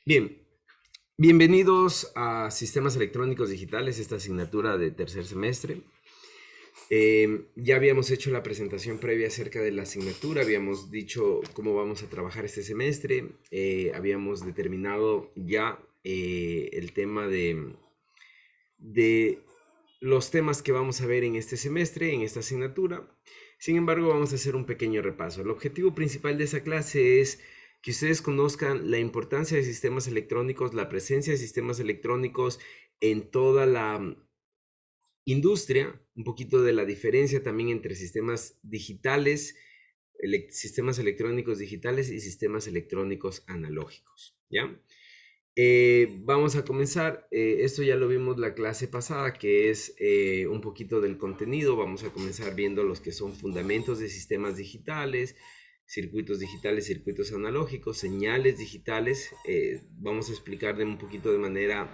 Bien, bienvenidos a Sistemas Electrónicos Digitales, esta asignatura de tercer semestre. Ya habíamos hecho la presentación previa acerca de la asignatura, habíamos dicho cómo vamos a trabajar este semestre, habíamos determinado ya el tema de los temas que vamos a ver en este semestre, en esta asignatura. Sin embargo, vamos a hacer un pequeño repaso. El objetivo principal de esa clase es que ustedes conozcan la importancia de sistemas electrónicos, la presencia de sistemas electrónicos en toda la industria, un poquito de la diferencia también entre sistemas digitales, sistemas electrónicos digitales y sistemas electrónicos analógicos, ¿ya? Vamos a comenzar, esto ya lo vimos la clase pasada, que es un poquito del contenido. Vamos a comenzar viendo los que son fundamentos de sistemas digitales, circuitos analógicos, señales digitales. Vamos a explicar un poquito de manera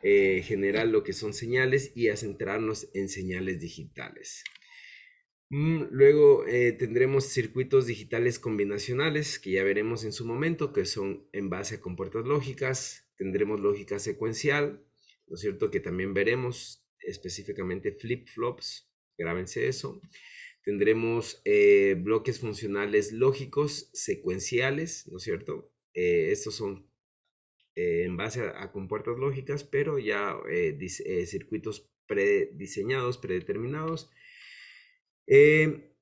general lo que son señales y a centrarnos en señales digitales. Luego tendremos circuitos digitales combinacionales, que ya veremos en su momento, que son en base a compuertas lógicas. Tendremos lógica secuencial, ¿no es cierto? Que también veremos específicamente flip-flops, grábense eso. Tendremos bloques funcionales lógicos secuenciales, ¿no es cierto? Estos son en base a compuertas lógicas, pero ya circuitos prediseñados, predeterminados. Eh,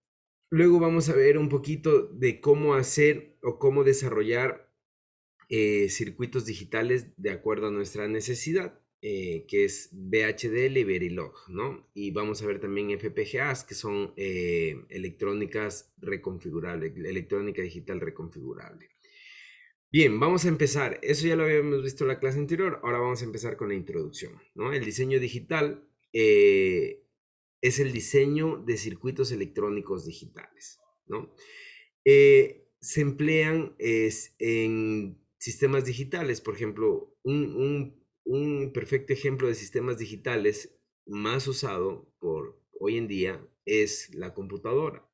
Luego vamos a ver un poquito de cómo hacer o cómo desarrollar circuitos digitales de acuerdo a nuestra necesidad, que es VHDL y Verilog, ¿no? Y vamos a ver también FPGAs, que son electrónicas reconfigurables, electrónica digital reconfigurable. Bien, vamos a empezar. Eso ya lo habíamos visto en la clase anterior. Ahora vamos a empezar con la introducción, ¿no? El diseño digital es el diseño de circuitos electrónicos digitales, ¿no? Se emplean en sistemas digitales, por ejemplo, un perfecto ejemplo de sistemas digitales más usado por hoy en día es la computadora,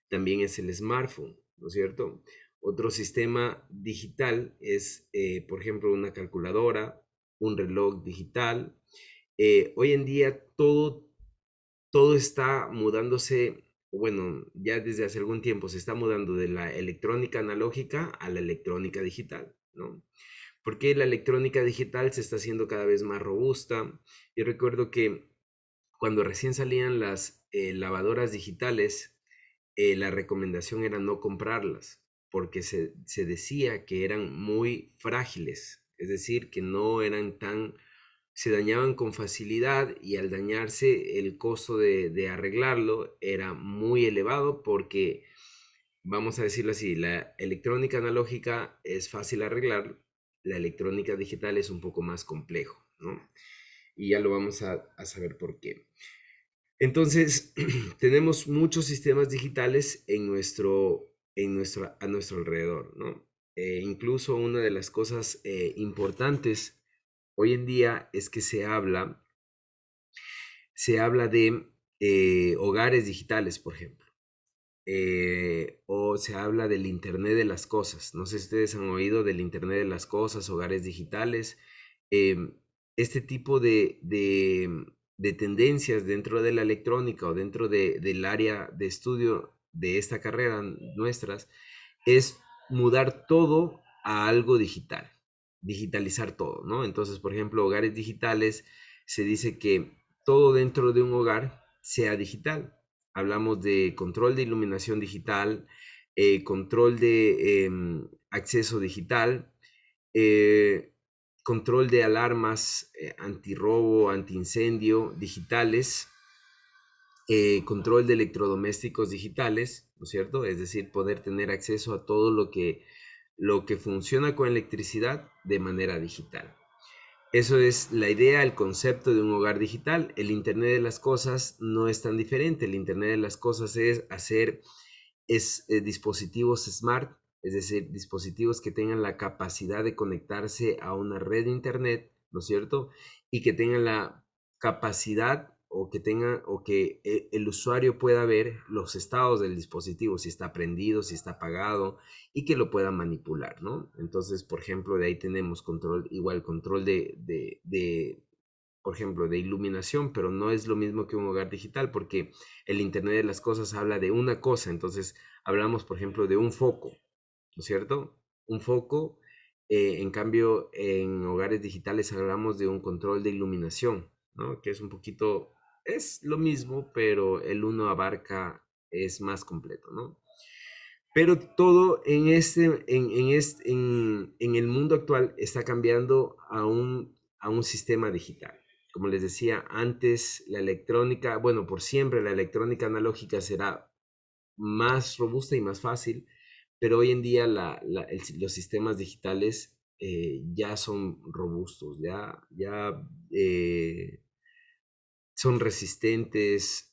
también es el smartphone, ¿no es cierto? Otro sistema digital es, por ejemplo, una calculadora, un reloj digital. Hoy en día todo está mudándose, bueno, ya desde hace algún tiempo se está mudando de la electrónica analógica a la electrónica digital, ¿no? Porque la electrónica digital se está haciendo cada vez más robusta. Yo recuerdo que cuando recién salían las lavadoras digitales, la recomendación era no comprarlas, porque se decía que eran muy frágiles, es decir, que no eran tan, se dañaban con facilidad y al dañarse el costo de arreglarlo era muy elevado porque, vamos a decirlo así, la electrónica analógica es fácil arreglar, la electrónica digital es un poco más complejo, ¿no? Y ya lo vamos a saber por qué. Entonces, tenemos muchos sistemas digitales a nuestro alrededor, ¿no? Incluso una de las cosas importantes hoy en día es que se habla de hogares digitales, por ejemplo, o se habla del Internet de las cosas. No sé si ustedes han oído del Internet de las cosas, hogares digitales. Em, este tipo de tendencias dentro de la electrónica o dentro del área de estudio de esta carrera nuestras es mudar todo a algo digital, digitalizar todo, ¿no? Entonces, por ejemplo, hogares digitales, se dice que todo dentro de un hogar sea digital. Hablamos de control de iluminación digital, control de acceso digital, eh, control de alarmas antirrobo, antiincendio digitales, control de electrodomésticos digitales, ¿no es cierto? Es decir, poder tener acceso a todo lo que funciona con electricidad de manera digital. Eso es la idea, el concepto de un hogar digital. El Internet de las cosas no es tan diferente. El Internet de las cosas es hacer dispositivos smart, es decir, dispositivos que tengan la capacidad de conectarse a una red de Internet, ¿no es cierto? Y que tengan la capacidad o que tenga o que el usuario pueda ver los estados del dispositivo, si está prendido, si está apagado y que lo pueda manipular, ¿no? Entonces, por ejemplo, de ahí tenemos control, igual control por ejemplo, de iluminación, pero no es lo mismo que un hogar digital porque el Internet de las cosas habla de una cosa, entonces hablamos, por ejemplo, de un foco, ¿no es cierto? Un foco, en cambio, en hogares digitales hablamos de un control de iluminación, ¿no? Que es un poquito, es lo mismo, pero el uno abarca, es más completo, ¿no? Pero todo en el mundo actual está cambiando a un sistema digital. Como les decía, antes la electrónica, bueno, por siempre la electrónica analógica será más robusta y más fácil, pero hoy en día los sistemas digitales ya son robustos, ya son resistentes,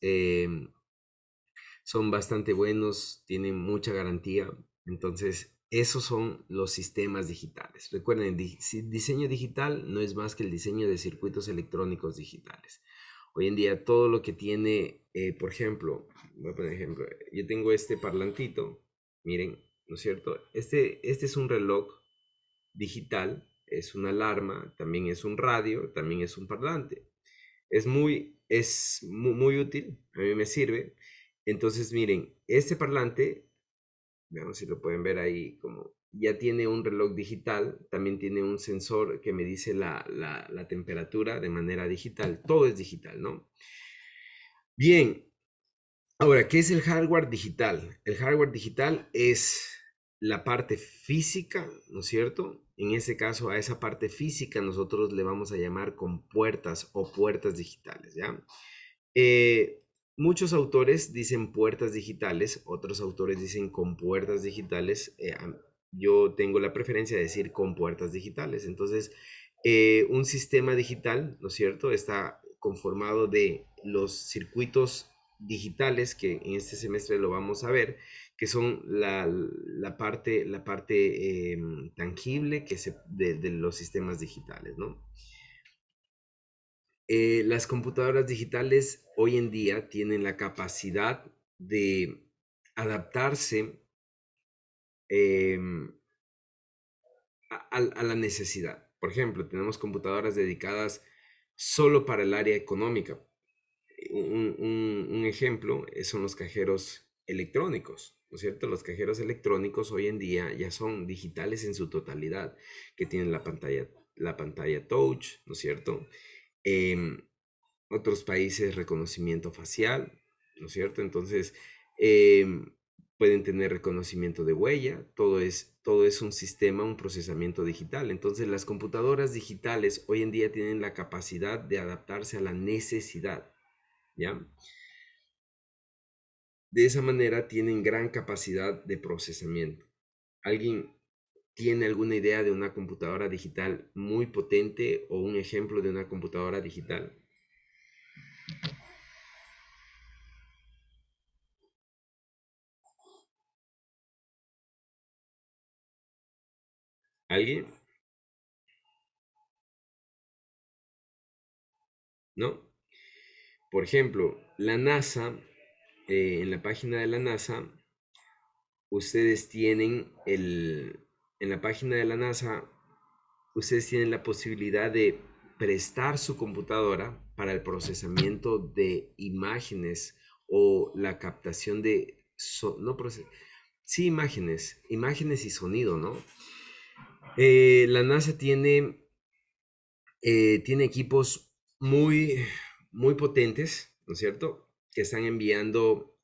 son bastante buenos, tienen mucha garantía. Entonces, esos son los sistemas digitales. Recuerden, diseño digital no es más que el diseño de circuitos electrónicos digitales. Hoy en día todo lo que tiene, por ejemplo, voy a poner ejemplo, yo tengo este parlantito, miren, ¿no es cierto? Este es un reloj digital, es una alarma, también es un radio, también es un parlante. Muy útil, a mí me sirve. Entonces, miren, este parlante, veamos si lo pueden ver ahí, como ya tiene un reloj digital, también tiene un sensor que me dice la temperatura de manera digital, todo es digital, ¿no? Bien, ahora, ¿qué es el hardware digital? El hardware digital es la parte física, ¿no es cierto? En ese caso, a esa parte física nosotros le vamos a llamar compuertas o puertas digitales, ¿ya? Eh, Muchos autores dicen puertas digitales, otros autores dicen compuertas digitales. Yo tengo la preferencia de decir compuertas digitales. Entonces, un sistema digital, ¿no es cierto?, está conformado de los circuitos digitales, que en este semestre lo vamos a ver, que son la parte tangible de los sistemas digitales, ¿no? Las computadoras digitales hoy en día tienen la capacidad de adaptarse em, a la necesidad. Por ejemplo, tenemos computadoras dedicadas solo para el área económica. Un ejemplo son los cajeros electrónicos, ¿no es cierto? Los cajeros electrónicos hoy en día ya son digitales en su totalidad, que tienen la pantalla touch, ¿no es cierto? Em, Otros países reconocimiento facial, ¿no es cierto? Entonces, em, pueden tener reconocimiento de huella, todo es un sistema, un procesamiento digital. Entonces, las computadoras digitales hoy en día tienen la capacidad de adaptarse a la necesidad, ¿ya? De esa manera tienen gran capacidad de procesamiento. ¿Alguien tiene alguna idea de una computadora digital muy potente o un ejemplo de una computadora digital? ¿Alguien? ¿No? Por ejemplo, la NASA, en la página de la NASA, ustedes tienen en la página de la NASA, ustedes tienen la posibilidad de prestar su computadora para el procesamiento de imágenes o la captación de, no, sí, imágenes y sonido, ¿no? La NASA tiene equipos muy potentes, ¿no es cierto? Que están enviando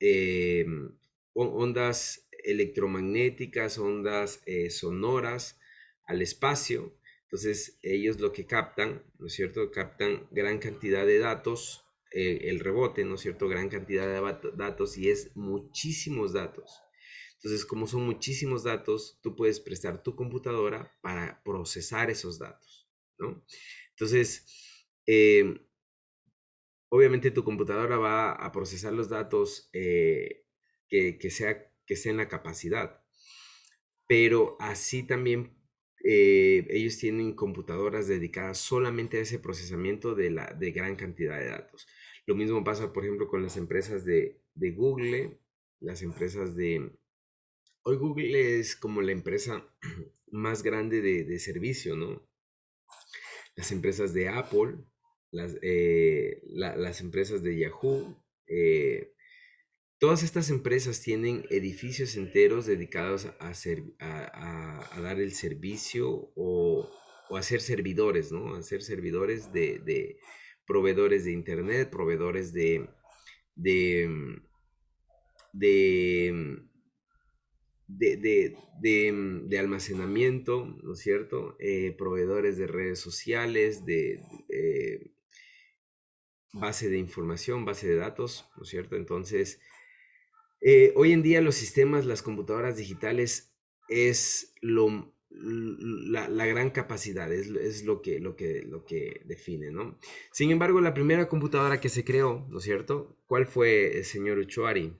ondas electromagnéticas, ondas sonoras al espacio. Entonces, ellos lo que captan, ¿no es cierto? Captan gran cantidad de datos, el rebote, ¿no es cierto? Gran cantidad de datos y es muchísimos datos. Entonces, como son muchísimos datos, tú puedes prestar tu computadora para procesar esos datos, ¿no? Entonces, eh, obviamente tu computadora va a procesar los datos que sea en la capacidad, pero así también ellos tienen computadoras dedicadas solamente a ese procesamiento de gran cantidad de datos. Lo mismo pasa, por ejemplo, con las empresas de Google, las empresas de... Hoy Google es como la empresa más grande de servicio, ¿no? Las empresas de Apple, las empresas de Yahoo, todas estas empresas tienen edificios enteros dedicados a dar el servicio o a ser servidores, ¿no? A ser servidores de proveedores de internet, proveedores de, de, de almacenamiento, ¿no es cierto? Proveedores de redes sociales, base de información, base de datos, ¿no es cierto? Entonces, hoy en día los sistemas, las computadoras digitales es la gran capacidad, es lo que define, ¿no? Sin embargo, la primera computadora que se creó, ¿no es cierto? ¿Cuál fue el señor Uchuari?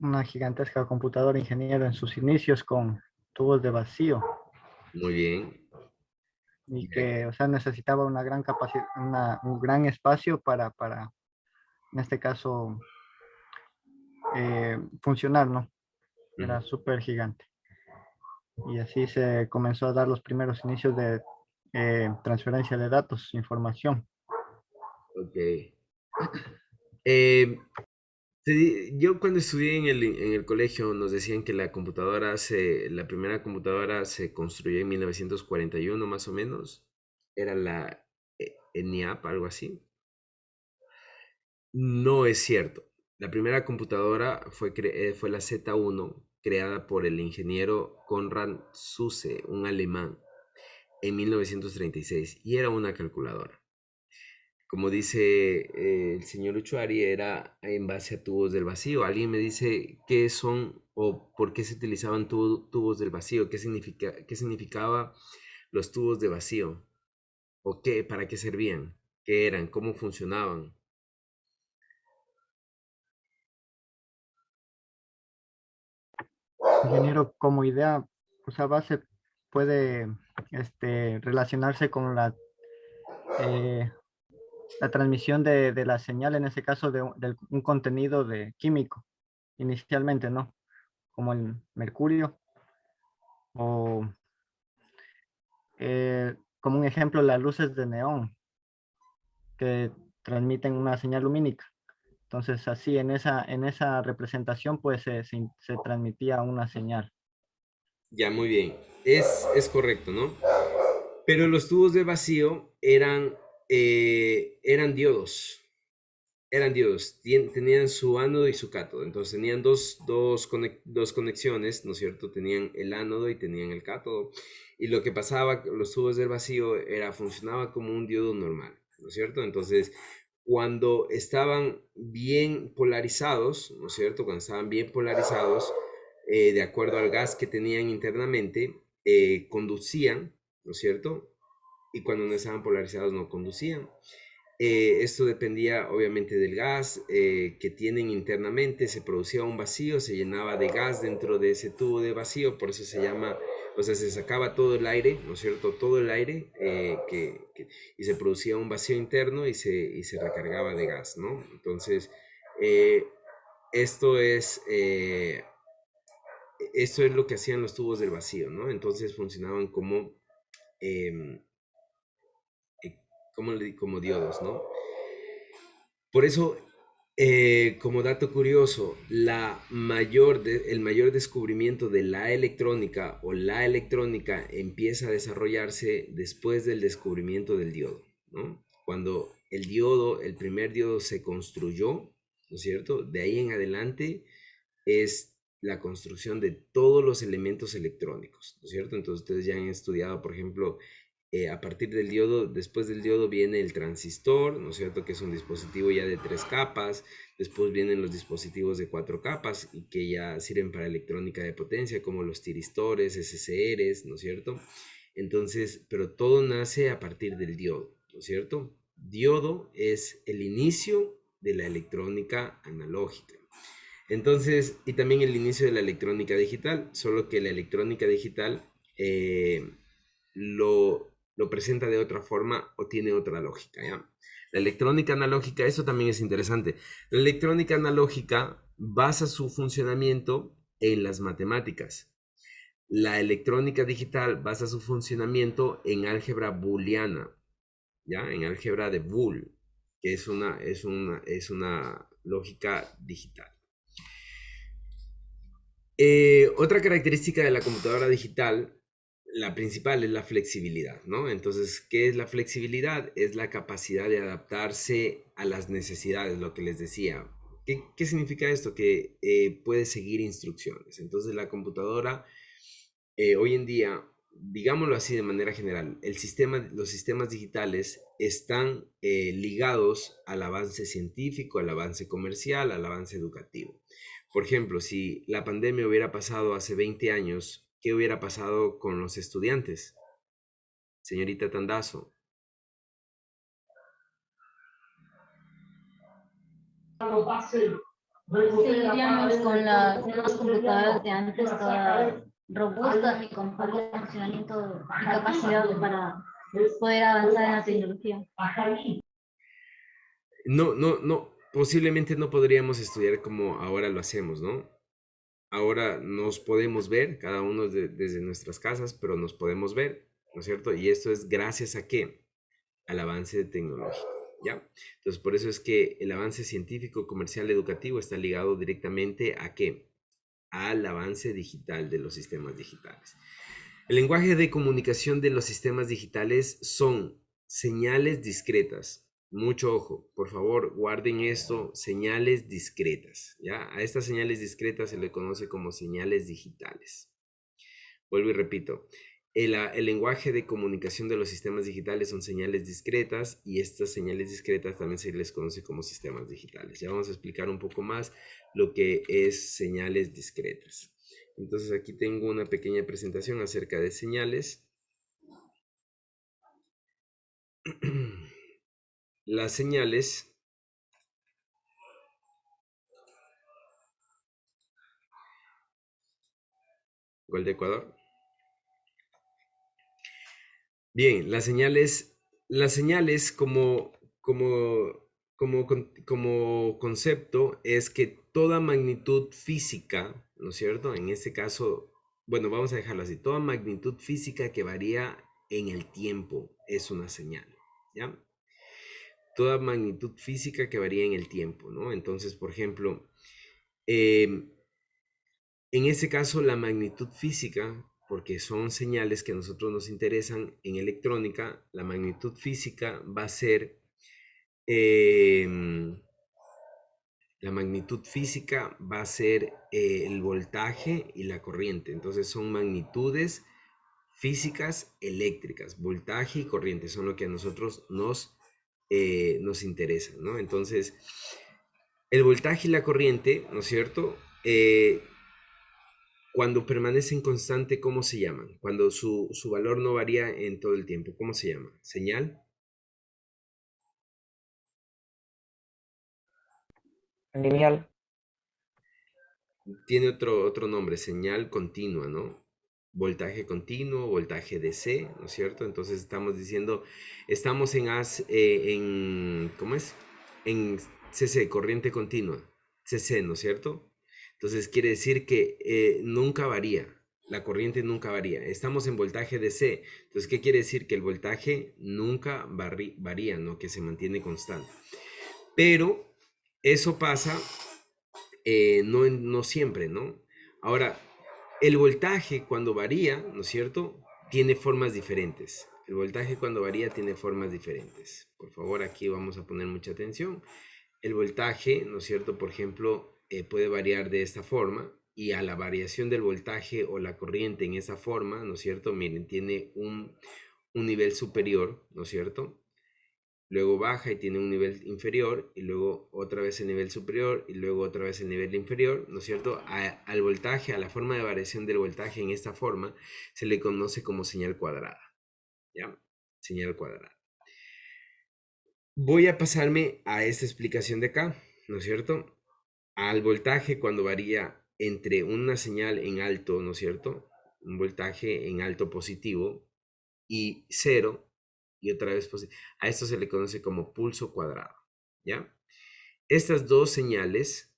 Una gigantesca computadora ingeniero en sus inicios con tubos de vacío Muy bien. y Ya. que, o sea, necesitaba una gran capacidad, un gran espacio en este caso, funcionar, ¿no? Ujú. Era súper gigante. Y así se comenzó a dar los primeros inicios de transferencia de datos, información. Ok. Eh, yo cuando estudié en el colegio nos decían que la primera computadora se construyó en 1941 más o menos. Era la ENIAC, algo así. No es cierto. La primera computadora fue la Z1, creada por el ingeniero Konrad Zuse, un alemán, en 1936, y era una calculadora. Como dice el señor Uchuari, era en base a tubos del vacío. ¿Alguien me dice qué son o por qué se utilizaban tubos del vacío? ¿Qué significaba los tubos de vacío? ¿O qué, para qué servían? ¿Qué eran? ¿Cómo funcionaban? Ingeniero, como idea, o sea, base puede relacionarse con eh, la transmisión de la señal, en este caso de un contenido de químico, inicialmente, ¿no? Como el mercurio o como un ejemplo, las luces de neón que transmiten una señal lumínica. Entonces, así en esa representación, pues se transmitía una señal. Ya, muy bien. Es correcto, ¿no? Pero los tubos de vacío eran diodos. Eran diodos, tenían su ánodo y su cátodo, entonces tenían dos conexiones, ¿no es cierto? Tenían el ánodo y tenían el cátodo, y lo que pasaba, los tubos del vacío funcionaba como un diodo normal, ¿no es cierto? Entonces, cuando estaban bien polarizados, ¿no es cierto? Cuando estaban bien polarizados, de acuerdo al gas que tenían internamente, conducían, ¿no es cierto? Y cuando no estaban polarizados no conducían. Esto dependía obviamente del gas que tienen internamente, se producía un vacío, se llenaba de gas dentro de ese tubo de vacío, por eso se llama, o sea, se sacaba todo el aire, ¿no es cierto? Todo el aire y se producía un vacío interno y se recargaba de gas, ¿no? Entonces, eh, esto es, eh, esto es lo que hacían los tubos del vacío, ¿no? Entonces funcionaban em, como diodos, ¿no? Por eso, como dato curioso, el mayor descubrimiento de la electrónica o la electrónica empieza a desarrollarse después del descubrimiento del diodo, ¿no? Cuando el primer diodo se construyó, ¿no es cierto? De ahí en adelante es la construcción de todos los elementos electrónicos, ¿no es cierto? Entonces ustedes ya han estudiado, por ejemplo, a partir del diodo, después del diodo viene el transistor, ¿no es cierto? Que es un dispositivo ya de 3 capas, después vienen los dispositivos de 4 capas y que ya sirven para electrónica de potencia, como los tiristores, SCRs, ¿no es cierto? Entonces, pero todo nace a partir del diodo, ¿no es cierto? Diodo es el inicio de la electrónica analógica. Entonces, y también el inicio de la electrónica digital, solo que la electrónica digital eh, lo, lo presenta de otra forma o tiene otra lógica, ¿ya? La electrónica analógica, eso también es interesante. La electrónica analógica basa su funcionamiento en las matemáticas. La electrónica digital basa su funcionamiento en álgebra booleana, ¿ya? En álgebra de Boole, que es una lógica digital. Otra característica de la computadora digital, la principal, es la flexibilidad, ¿no? Entonces, ¿qué es la flexibilidad? Es la capacidad de adaptarse a las necesidades, lo que les decía. ¿Qué significa esto? Que puede seguir instrucciones. Entonces, la computadora, hoy en día, digámoslo así de manera general, los sistemas digitales están ligados al avance científico, al avance comercial, al avance educativo. Por ejemplo, si la pandemia hubiera pasado hace 20 años, ¿qué hubiera pasado con los estudiantes? Señorita Tandazo. Seguiríamos con las computadoras de antes, todas robustas y con fuerte funcionamiento y capacidad para poder avanzar en la tecnología. No, posiblemente no podríamos estudiar como ahora lo hacemos, ¿no? Ahora nos podemos ver, cada uno desde nuestras casas, pero nos podemos ver, ¿no es cierto? Y esto es gracias a qué? Al avance tecnológico, ¿ya? Entonces, por eso es que el avance científico, comercial, educativo está ligado directamente a qué? Al avance digital de los sistemas digitales. El lenguaje de comunicación de los sistemas digitales son señales discretas. Mucho ojo, por favor, guarden esto, señales discretas, ¿ya? A estas señales discretas se le conoce como señales digitales. Vuelvo y repito, el lenguaje de comunicación de los sistemas digitales son señales discretas y estas señales discretas también se les conoce como sistemas digitales. Ya vamos a explicar un poco más lo que es señales discretas. Entonces aquí tengo una pequeña presentación acerca de señales. Las señales gol de Ecuador. Bien, las señales como concepto es que toda magnitud física, ¿no es cierto? En este caso, bueno, vamos a dejarlo así, toda magnitud física que varía en el tiempo es una señal, ¿ya? Toda magnitud física que varía en el tiempo, ¿no? Entonces, por ejemplo, em, en este caso, la magnitud física, porque son señales que a nosotros nos interesan en electrónica, la magnitud física va a ser, la magnitud física va a ser el voltaje y la corriente. Entonces son magnitudes físicas eléctricas, voltaje y corriente son lo que a nosotros nos interesa, ¿no? Entonces, el voltaje y la corriente, ¿no es cierto? Cuando permanecen constante, ¿cómo se llaman? Cuando su valor no varía en todo el tiempo, ¿cómo se llama? ¿Señal? Lineal. Tiene otro nombre, señal continua, ¿no? Voltaje continuo, voltaje DC, ¿no es cierto? Entonces estamos diciendo, estamos ¿cómo es? En CC, corriente continua, CC, ¿no es cierto? Entonces quiere decir que nunca varía, la corriente nunca varía. Estamos en voltaje DC, entonces ¿qué quiere decir? Que el voltaje nunca varía, ¿no? Que se mantiene constante. Pero eso pasa no siempre, ¿no? Ahora, el voltaje cuando varía, ¿no es cierto? Tiene formas diferentes. El voltaje cuando varía tiene formas diferentes. Por favor, aquí vamos a poner mucha atención. El voltaje, ¿no es cierto? Por ejemplo, puede variar de esta forma y a la variación del voltaje o la corriente en esa forma, ¿no es cierto? Miren, tiene un nivel superior, ¿no es cierto? Luego baja y tiene un nivel inferior y luego otra vez el nivel superior y luego otra vez el nivel inferior, ¿no es cierto? Al voltaje, a la forma de variación del voltaje en esta forma, se le conoce como señal cuadrada, ¿ya? Señal cuadrada. Voy a pasarme a esta explicación de acá, ¿no es cierto? Al voltaje cuando varía entre una señal en alto, ¿no es cierto? Un voltaje en alto positivo y cero, y otra vez positivo. A esto se le conoce como pulso cuadrado, ¿ya? Estas dos señales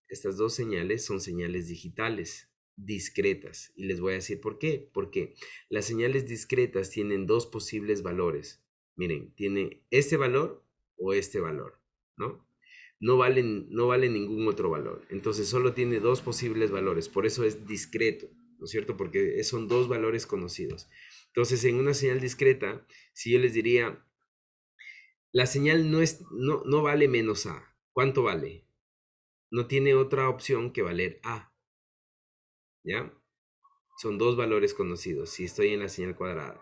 son señales digitales, discretas. Y les voy a decir por qué. Porque las señales discretas tienen dos posibles valores. Miren, tiene este valor o este valor, ¿no? No vale ningún otro valor. Entonces solo tiene dos posibles valores. Por eso es discreto, ¿no es cierto? Porque son dos valores conocidos. Entonces, en una señal discreta, si yo les diría, la señal no vale menos A. ¿Cuánto vale? No tiene otra opción que valer A, ¿ya? Son dos valores conocidos, si estoy en la señal cuadrada.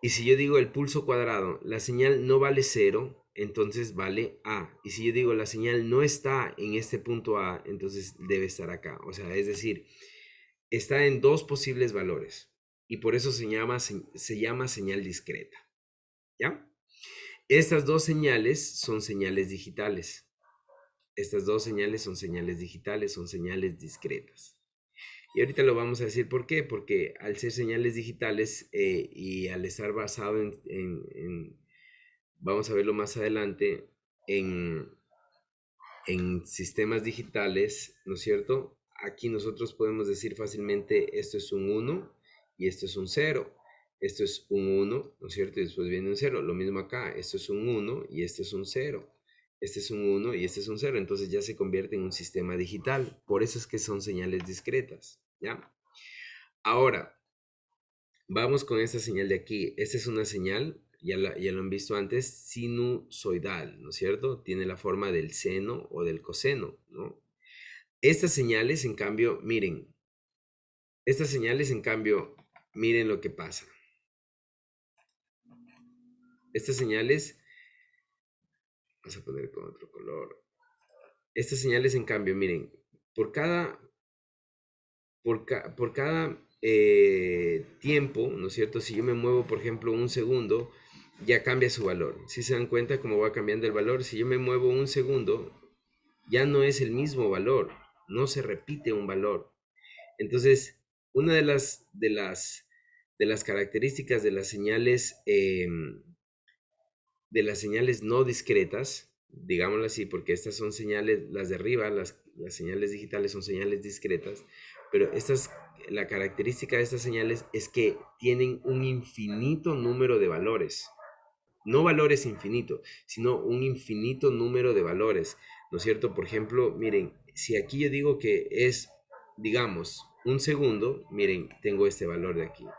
Y si yo digo el pulso cuadrado, la señal no vale 0, entonces vale A. Y si yo digo la señal no está en este punto A, entonces debe estar acá. O sea, es decir, está en dos posibles valores. Y por eso se llama señal discreta, ¿ya? Estas dos señales son señales digitales. Estas dos señales son señales digitales, son señales discretas. Y ahorita lo vamos a decir por qué, porque al ser señales digitales y al estar basado vamos a verlo más adelante, en sistemas digitales, ¿no es cierto? Aquí nosotros podemos decir fácilmente esto es un 1 y esto es un 0. Esto es un 1, ¿no es cierto? Y después viene un 0. Lo mismo acá, esto es un 1 y este es un 0. Este es un 1 y este es un 0. Entonces ya se convierte en un sistema digital. Por eso es que son señales discretas, ¿ya? Ahora, vamos con esta señal de aquí. Esta es una señal, ya lo han visto antes, sinusoidal, ¿no es cierto? Tiene la forma del seno o del coseno, ¿no? Estas señales, en cambio, miren, miren lo que pasa. Estas señales, vamos a poner con otro color. Estas señales, en cambio, miren, por cada tiempo, ¿no es cierto? Si yo me muevo, por ejemplo, un segundo, ya cambia su valor. Si se dan cuenta cómo va cambiando el valor, si yo me muevo un segundo, ya no es el mismo valor, no se repite un valor. Entonces, una de las características de las señales no discretas, digámoslo así, porque estas son señales, las de arriba, las señales digitales son señales discretas, pero la característica de estas señales es que tienen un infinito número de valores. No valores infinitos, sino un infinito número de valores, ¿no es cierto? Por ejemplo, miren, si aquí yo digo que es, digamos, un segundo, miren, tengo este valor de aquí, ¿no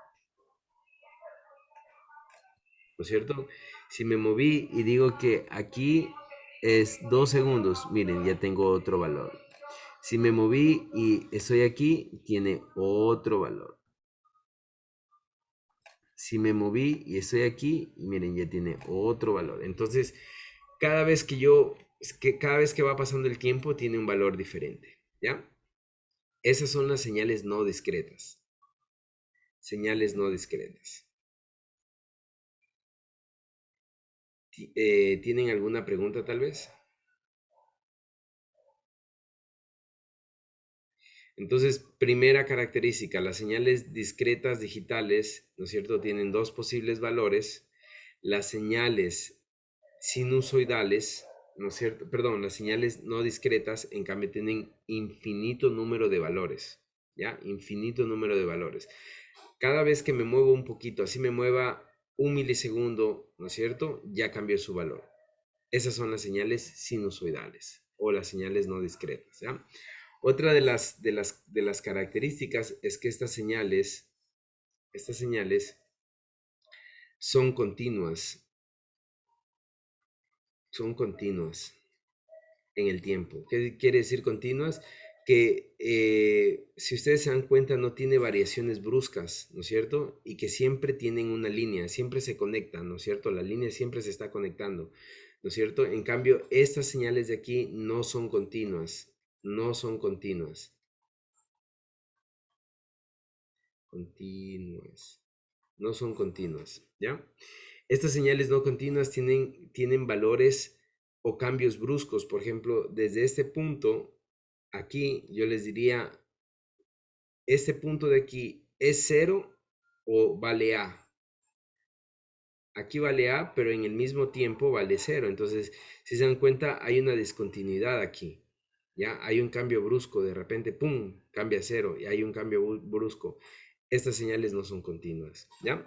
es cierto? Si me moví y digo que aquí es 2 segundos, miren, ya tengo otro valor. Si me moví y estoy aquí, tiene otro valor. Si me moví y estoy aquí, miren, ya tiene otro valor. Entonces, cada vez que va pasando el tiempo, tiene un valor diferente, ¿ya? Esas son las señales no discretas. Señales no discretas. ¿Tienen alguna pregunta tal vez? Entonces, primera característica, las señales discretas digitales, ¿no es cierto?, tienen dos posibles valores. Las señales sinusoidales, ¿no es cierto? Perdón, las señales no discretas, en cambio, tienen infinito número de valores, ¿ya? Infinito número de valores. Cada vez que me muevo un poquito, así me mueva un milisegundo, ¿no es cierto?, ya cambió su valor. Esas son las señales sinusoidales o las señales no discretas, ¿ya? Otra de las características es que estas señales son continuas en el tiempo. ¿Qué quiere decir continuas? Que si ustedes se dan cuenta no tiene variaciones bruscas, ¿no es cierto? Y que siempre tienen una línea, siempre se conectan, ¿no es cierto? La línea siempre se está conectando, ¿no es cierto? En cambio, estas señales de aquí no son continuas, no son continuas. No son continuas, ¿ya? Estas señales no continuas tienen valores o cambios bruscos. Por ejemplo, desde este punto, aquí yo les diría, este punto de aquí es 0 o vale A. aquí vale A, pero en el mismo tiempo vale 0. Entonces, si se dan cuenta, hay una discontinuidad aquí. ¿Ya? Hay un cambio brusco, de repente, ¡pum!, cambia a 0 y hay un cambio brusco. Estas señales no son continuas, ¿ya?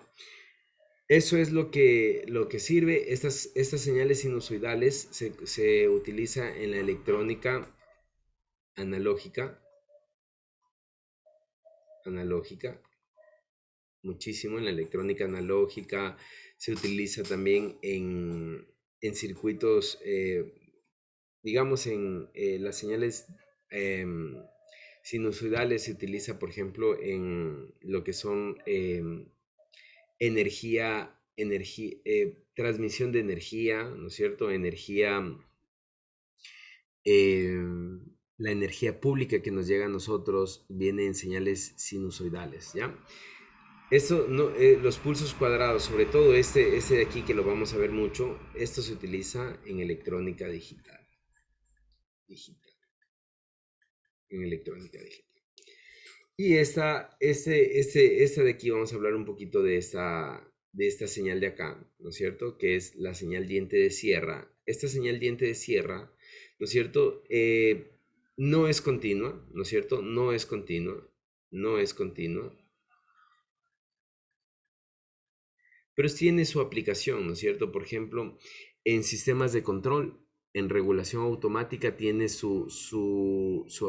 Eso es lo que sirve. Estas señales sinusoidales se utiliza en la electrónica analógica, muchísimo en la electrónica analógica. Se utiliza también en circuitos, digamos, en las señales sinusoidales se utiliza, por ejemplo, en lo que son transmisión de energía, ¿no es cierto? La energía pública que nos llega a nosotros viene en señales sinusoidales, ¿ya? Esto no, los pulsos cuadrados, sobre todo este de aquí que lo vamos a ver mucho, esto se utiliza en electrónica digital, en electrónica digital. Y esta de aquí vamos a hablar un poquito de esta señal de acá, ¿no es cierto? Que es la señal diente de sierra. Esta señal diente de sierra, ¿no es cierto? No es continua, ¿no es cierto? No es continua, no es continua, pero tiene su aplicación, ¿no es cierto? Por ejemplo, en sistemas de control, en regulación automática tiene su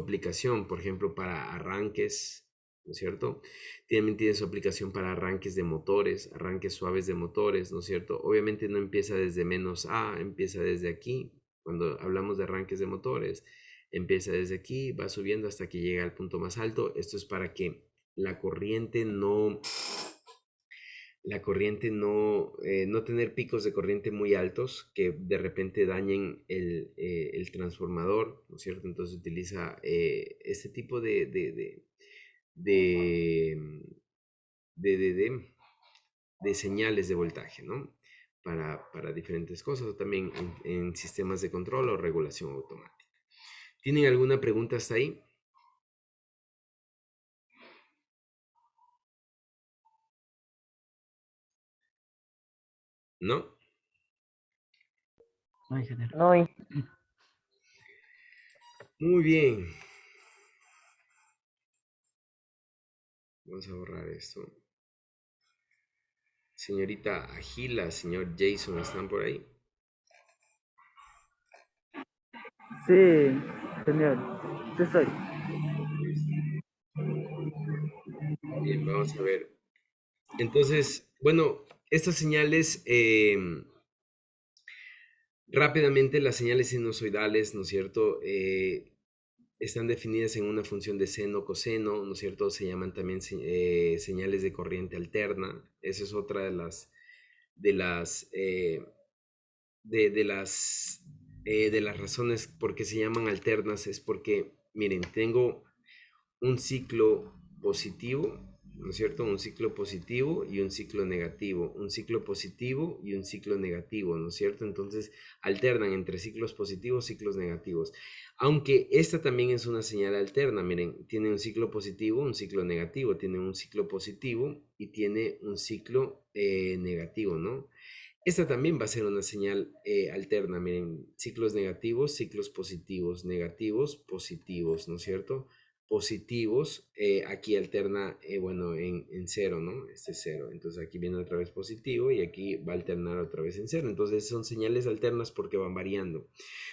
aplicación, por ejemplo, para arranques, ¿no es cierto? También tiene su aplicación para arranques de motores, arranques suaves de motores, ¿no es cierto? Obviamente no empieza desde menos A, empieza desde aquí. Cuando hablamos de arranques de motores, empieza desde aquí, va subiendo hasta que llega al punto más alto. Esto es para que la corriente no no tener picos de corriente muy altos que de repente dañen el transformador, ¿no es cierto? Entonces utiliza este tipo de, de, de- de- de señales de voltaje, ¿no? Para diferentes cosas, o también en sistemas de control o regulación automática. ¿Tienen alguna pregunta hasta ahí? ¿No? No, ingeniero. No, Muy bien. Vamos a borrar esto. Señorita Agila, señor Jason, ¿están por ahí? Sí, señor. Sí soy. Bien, vamos a ver. Entonces, bueno, estas señales, rápidamente las señales sinusoidales, ¿no es cierto? Están definidas en una función de seno, coseno, ¿no es cierto? Se llaman también señales de corriente alterna. Esa es otra de las, de las razones por qué se llaman alternas, es porque, miren, tengo un ciclo positivo, ¿no es cierto? Un ciclo positivo y un ciclo negativo, un ciclo positivo y un ciclo negativo, ¿no es cierto? Entonces alternan entre ciclos positivos, ciclos negativos. Aunque esta también es una señal alterna, miren, tiene un ciclo positivo, un ciclo negativo, tiene un ciclo positivo y tiene un ciclo negativo, ¿no? Esta también va a ser una señal alterna, miren, ciclos negativos, ciclos positivos, negativos, positivos, ¿no es cierto? Positivos, aquí alterna, bueno, en cero, ¿no? Este es cero, entonces aquí viene otra vez positivo y aquí va a alternar otra vez en cero, entonces son señales alternas porque van variando.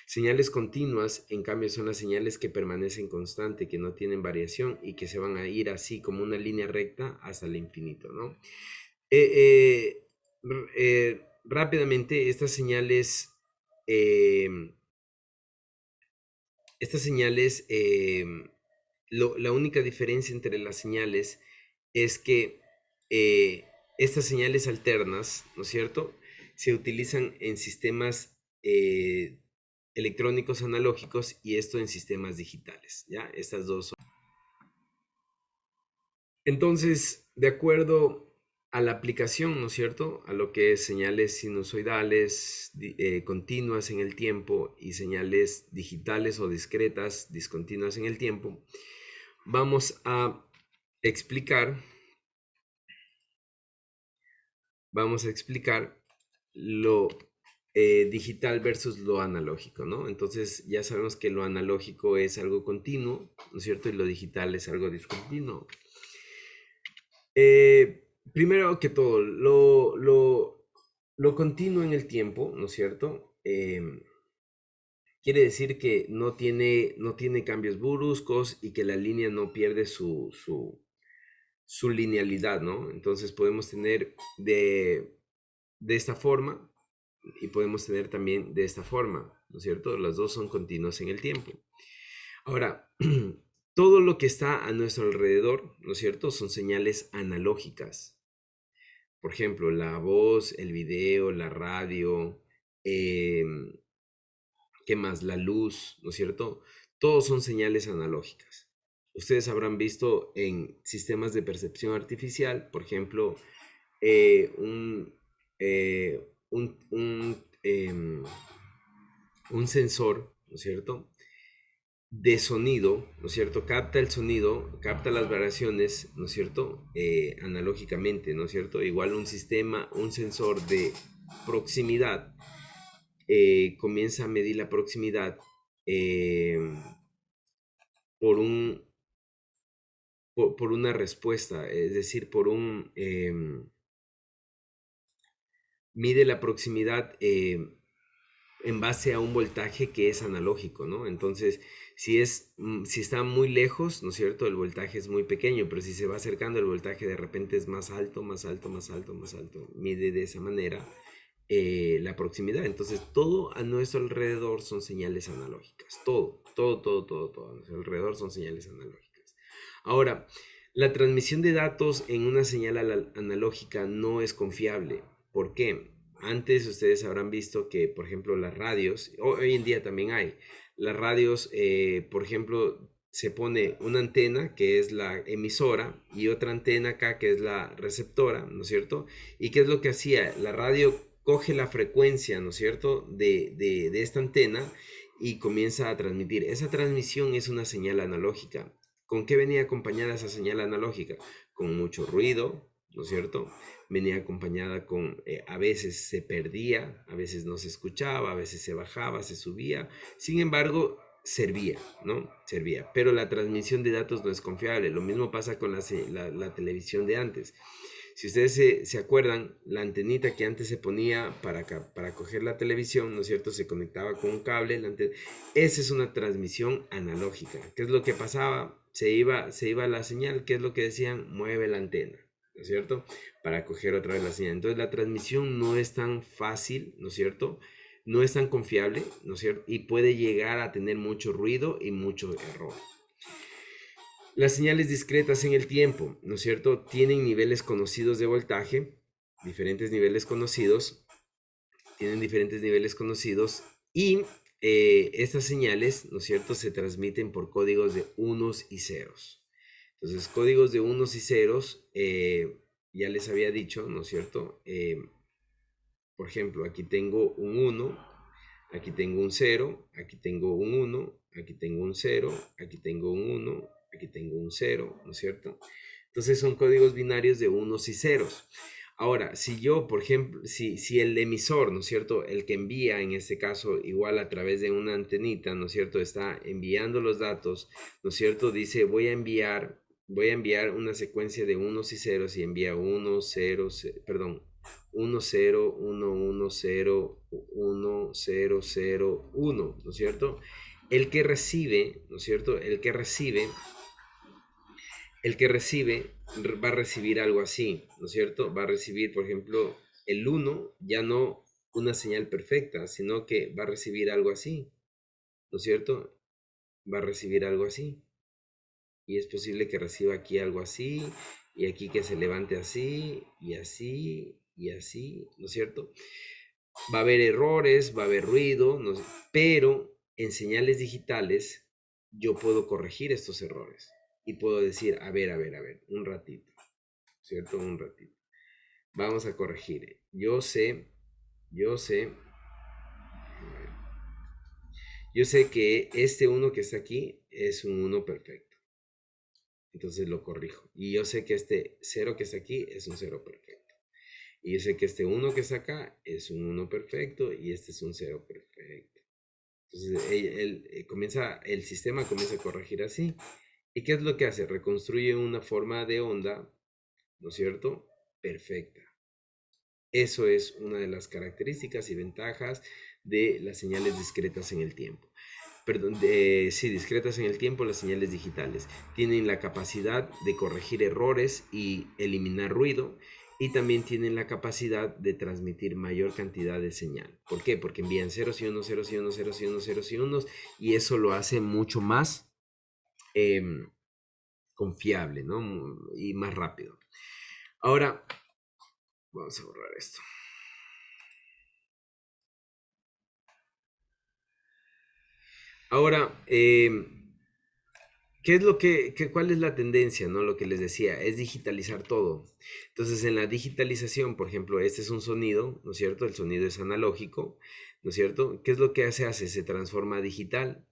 Señales continuas, en cambio, son las señales que permanecen constante, que no tienen variación y que se van a ir así como una línea recta hasta el infinito, ¿no? Rápidamente, em, estas señales, la única diferencia entre las señales es que estas señales alternas, ¿no es cierto?, se utilizan en sistemas electrónicos analógicos y esto en sistemas digitales, ¿ya? Estas dos son. Entonces, de acuerdo a la aplicación, ¿no es cierto?, a lo que es señales sinusoidales continuas en el tiempo y señales digitales o discretas discontinuas en el tiempo, vamos a explicar lo digital versus lo analógico, ¿no? Entonces ya sabemos que lo analógico es algo continuo, ¿no es cierto? Y lo digital es algo discontinuo. Primero que todo, lo continuo en el tiempo, ¿no es cierto? Quiere decir que no tiene cambios bruscos y que la línea no pierde su linealidad, ¿no? Entonces podemos tener de esta forma y podemos tener también de esta forma, ¿no es cierto? Las dos son continuas en el tiempo. Ahora, todo lo que está a nuestro alrededor, ¿no es cierto? Son señales analógicas. Por ejemplo, la voz, el video, la radio, em, ¿qué más? La luz, ¿no es cierto? Todos son señales analógicas. Ustedes habrán visto en sistemas de percepción artificial, por ejemplo, un sensor, ¿no es cierto? De sonido, ¿no es cierto? Capta el sonido, capta las variaciones, ¿no es cierto? Analógicamente, ¿no es cierto? Igual un sistema, un sensor de proximidad comienza a medir la proximidad eh, por por una respuesta, es decir, mide la proximidad en base a un voltaje que es analógico, ¿no? Entonces, si está muy lejos, ¿no es cierto? El voltaje es muy pequeño, pero si se va acercando, el voltaje de repente es más alto, más alto, más alto, más alto. Mide de esa manera la proximidad. Entonces, todo a nuestro alrededor son señales analógicas. Todo a nuestro alrededor son señales analógicas. Ahora, la transmisión de datos en una señal analógica no es confiable. ¿Por qué? Antes ustedes habrán visto que, por ejemplo, las radios, hoy en día también hay, las radios, por ejemplo, se pone una antena que es la emisora y otra antena acá que es la receptora, ¿no es cierto? ¿Y qué es lo que hacía? La radio coge la frecuencia, ¿no es cierto?, de esta antena y comienza a transmitir. Esa transmisión es una señal analógica. ¿Con qué venía acompañada esa señal analógica? Con mucho ruido, ¿no es cierto? Venía acompañada a veces se perdía, a veces no se escuchaba, a veces se bajaba, se subía. Sin embargo, servía, ¿no? Servía. Pero la transmisión de datos no es confiable. Lo mismo pasa con la televisión de antes. Si ustedes se acuerdan, la antenita que antes se ponía para coger la televisión, ¿no es cierto? Se conectaba con un cable. Esa es una transmisión analógica. ¿Qué es lo que pasaba? Se iba la señal. ¿Qué es lo que decían? Mueve la antena, ¿no es cierto? Para coger otra vez la señal. Entonces la transmisión no es tan fácil, ¿no es cierto? No es tan confiable, ¿no es cierto? Y puede llegar a tener mucho ruido y mucho error. Las señales discretas en el tiempo, ¿no es cierto? Tienen niveles conocidos de voltaje, diferentes niveles conocidos, tienen diferentes niveles conocidos y estas señales, ¿no es cierto?, se transmiten por códigos de unos y ceros. Entonces, códigos de unos y ceros, ya les había dicho, ¿no es cierto? Por ejemplo, aquí tengo un 1, aquí tengo un 0, aquí tengo un 1, aquí tengo un 0, aquí tengo un 1, aquí tengo un 0, ¿no es cierto? Entonces son códigos binarios de unos y ceros. Ahora, si yo, por ejemplo, si el emisor, ¿no es cierto? El que envía, en este caso, igual a través de una antenita, ¿no es cierto? Está enviando los datos, ¿no es cierto? Dice, voy a enviar una secuencia de unos y ceros y envía 1, 0, perdón, 1, 0, 1, 1, 0, 1, 0, 0, 1, ¿no es cierto? El que recibe, ¿no es cierto? El que recibe va a recibir algo así, ¿no es cierto? Va a recibir, por ejemplo, el 1, ya no una señal perfecta, sino que va a recibir algo así, ¿no es cierto? Va a recibir algo así. Y es posible que reciba aquí algo así, y aquí que se levante así, y así, y así, ¿no es cierto? Va a haber errores, va a haber ruido, no sé, pero en señales digitales yo puedo corregir estos errores y puedo decir, a ver, un ratito, ¿cierto? Un ratito. Vamos a corregir. Yo sé que este 1 que está aquí es un 1 perfecto. Entonces lo corrijo. Y yo sé que este 0 que está aquí es un 0 perfecto. Y yo sé que este 1 que está acá es un 1 perfecto y este es un 0 perfecto. Entonces el sistema comienza a corregir así. ¿Y qué es lo que hace? Reconstruye una forma de onda, ¿no es cierto? Perfecta. Eso es una de las características y ventajas de las señales discretas en el tiempo. Perdón, sí, discretas en el tiempo, las señales digitales. Tienen la capacidad de corregir errores y eliminar ruido. Y también tienen la capacidad de transmitir mayor cantidad de señal. ¿Por qué? Porque envían ceros y unos, ceros y unos, ceros y unos, ceros y unos. Y eso lo hace mucho más confiable, ¿no? Y más rápido. Ahora, vamos a borrar esto. Ahora, ¿qué es cuál es la tendencia, no? Lo que les decía, es digitalizar todo. Entonces, en la digitalización, por ejemplo, este es un sonido, ¿no es cierto? El sonido es analógico, ¿no es cierto? ¿Qué es lo que hace? Se transforma a digital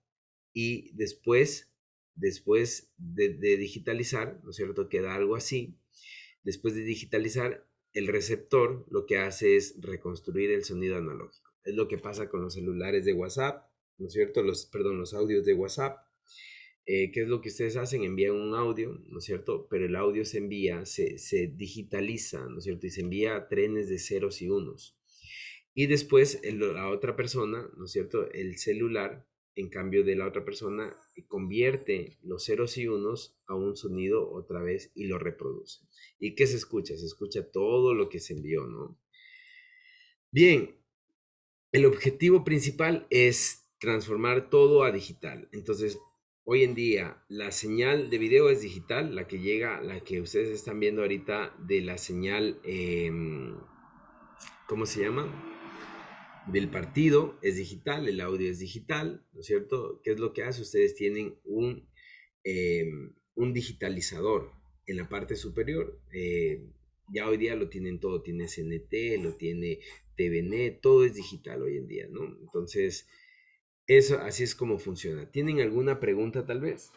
y después de digitalizar, ¿no es cierto? Queda algo así. Después de digitalizar, el receptor lo que hace es reconstruir el sonido analógico. Es lo que pasa con los celulares de WhatsApp, ¿no es cierto? Los audios de WhatsApp. ¿Qué es lo que ustedes hacen? Envían un audio, ¿no es cierto? Pero el audio se envía, se digitaliza, ¿no es cierto? Y se envía a trenes de ceros y unos. Y después la otra persona, ¿no es cierto? El celular, en cambio de la otra persona, convierte los ceros y unos a un sonido otra vez y lo reproduce. ¿Y qué se escucha? Se escucha todo lo que se envió, ¿no? Bien, el objetivo principal es transformar todo a digital. Entonces, hoy en día, la señal de video es digital, la que llega, la que ustedes están viendo ahorita de la señal, ¿cómo se llama? Del partido es digital, el audio es digital, ¿no es cierto? ¿Qué es lo que hace? Ustedes tienen un digitalizador en la parte superior. Ya hoy día lo tienen todo, tiene CNT, lo tiene TVNet, todo es digital hoy en día, ¿no? Entonces, eso así es como funciona. ¿Tienen alguna pregunta tal vez?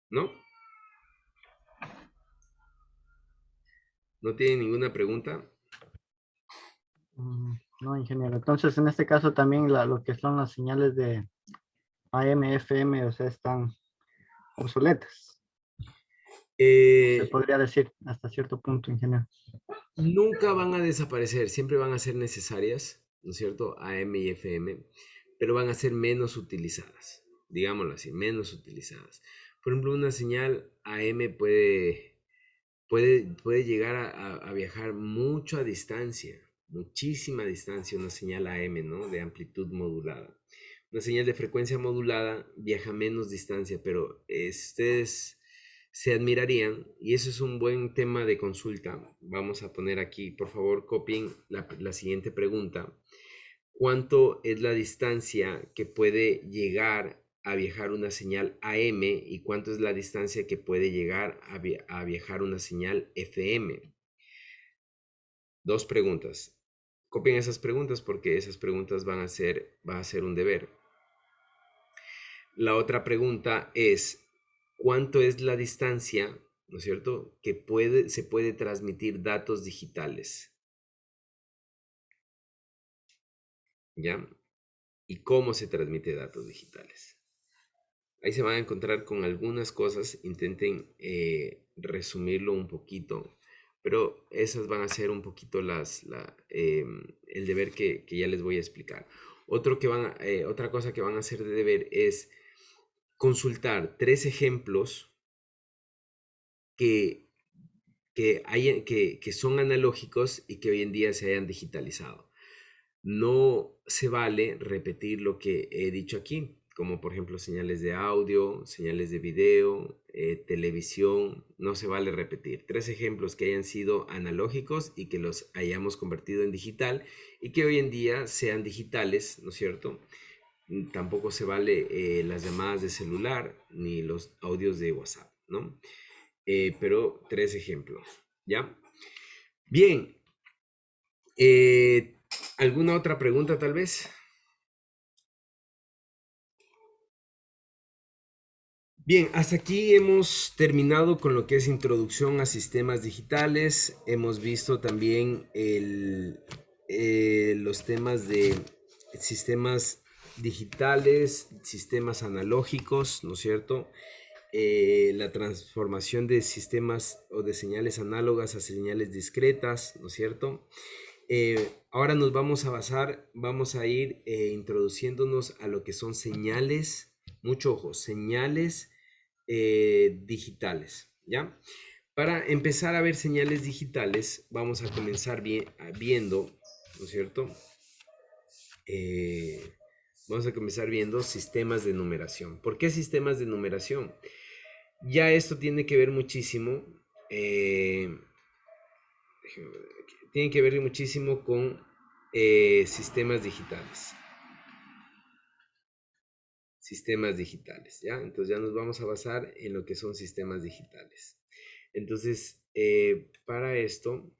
¿No? ¿No tienen ninguna pregunta? No, ingeniero. Entonces, en este caso también lo que son las señales de AM, FM, o sea, están obsoletas. Se Eh, podría decir hasta cierto punto, ingeniero. Nunca van a desaparecer, siempre van a ser necesarias, ¿no es cierto? AM y FM, pero van a ser menos utilizadas, digámoslo así, menos utilizadas. Por ejemplo, una señal AM puede llegar a viajar mucho a distancia, muchísima distancia, una señal AM, ¿no? De amplitud modulada. Una señal de frecuencia modulada viaja menos distancia, pero ustedes se admirarían, y eso es un buen tema de consulta. Vamos a poner aquí, por favor, copien la siguiente pregunta. ¿Cuánto es la distancia que puede llegar a viajar una señal AM y cuánto es la distancia que puede llegar a viajar una señal FM? Dos preguntas. Copien esas preguntas porque esas preguntas va a ser un deber. La otra pregunta es, ¿cuánto es la distancia, ¿no es cierto?, que se puede transmitir datos digitales? ¿Ya? ¿Y cómo se transmite datos digitales? Ahí se van a encontrar con algunas cosas, intenten resumirlo un poquito, pero esas van a ser un poquito el deber que ya les voy a explicar. Otra cosa que van a hacer de deber es consultar 3 ejemplos que, que son analógicos y que hoy en día se hayan digitalizado. No se vale repetir lo que he dicho aquí, como por ejemplo señales de audio, señales de video, televisión, no se vale repetir. 3 ejemplos que hayan sido analógicos y que los hayamos convertido en digital y que hoy en día sean digitales, ¿no es cierto? Tampoco se vale las llamadas de celular ni los audios de WhatsApp, ¿no? Pero 3 ejemplos, ¿ya? Bien, ¿alguna otra pregunta tal vez? Bien, hasta aquí hemos terminado con lo que es introducción a sistemas digitales. Hemos visto también los temas de sistemas digitales, sistemas analógicos, ¿no es cierto? La transformación de sistemas o de señales análogas a señales discretas, ¿no es cierto? Ahora nos vamos a vamos a ir introduciéndonos a lo que son señales, mucho ojo, señales digitales, ¿ya? Para empezar a ver señales digitales, vamos a comenzar viendo, ¿no es cierto? Vamos a comenzar viendo sistemas de numeración. ¿Por qué sistemas de numeración? Ya esto tiene que ver muchísimo, déjenme ver aquí, tiene que ver muchísimo con sistemas digitales. Sistemas digitales, ¿ya? Entonces ya nos vamos a basar en lo que son sistemas digitales. Entonces, para esto,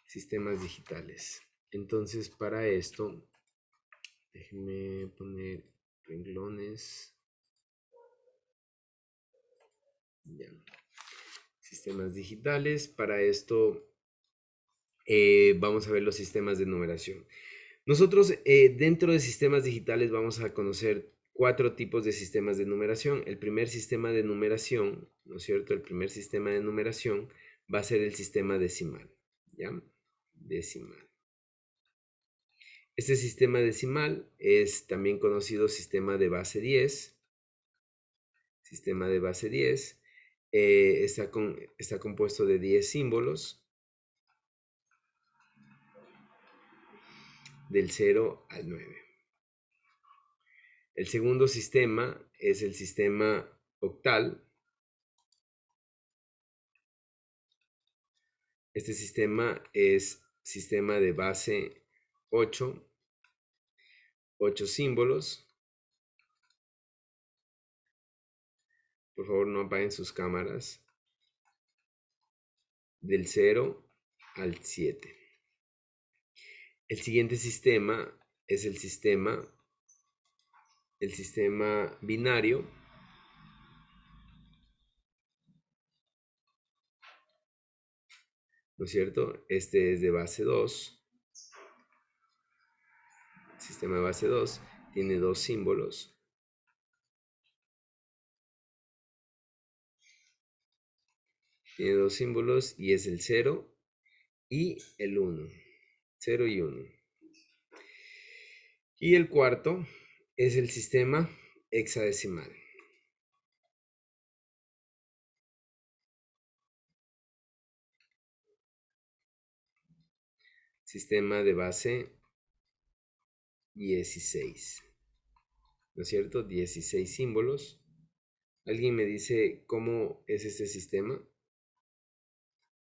sistemas digitales. Entonces, para esto, déjenme poner renglones. Ya. Sistemas digitales. Para esto, vamos a ver los sistemas de numeración. Nosotros dentro de sistemas digitales vamos a conocer 4 tipos de sistemas de numeración. El primer sistema de numeración, ¿no es cierto? El primer sistema de numeración va a ser el sistema decimal, ¿ya? Decimal. Este sistema decimal es también conocido sistema de base 10. Sistema de base 10. Está compuesto de 10 símbolos, del 0 al 9. El segundo sistema es el sistema octal. Este sistema es sistema de base 8, 8 símbolos. Por favor, no apaguen sus cámaras. Del 0 al 7. El siguiente sistema es el sistema binario. ¿No es cierto? Este es de base 2. Sistema de base 2 tiene 2 símbolos. Tiene 2 símbolos y es el 0 y el 1. 0 y 1. Y el cuarto es el sistema hexadecimal. Sistema de base 16. ¿No es cierto? 16 símbolos. ¿Alguien me dice cómo es este sistema?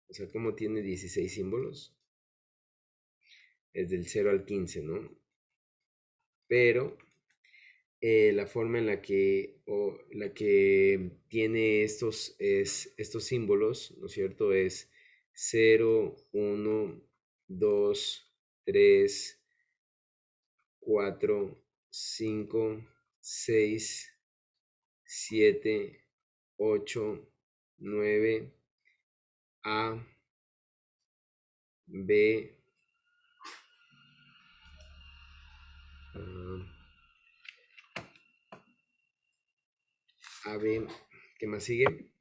O sea, ¿cómo tiene 16 símbolos? Es del 0 al 15, ¿no? Pero la forma en la que tiene estos símbolos, ¿no es cierto? Es 0, 1, 2, 3, 4, 5, 6, 7, 8, 9, A, B, A, B, ¿qué más sigue?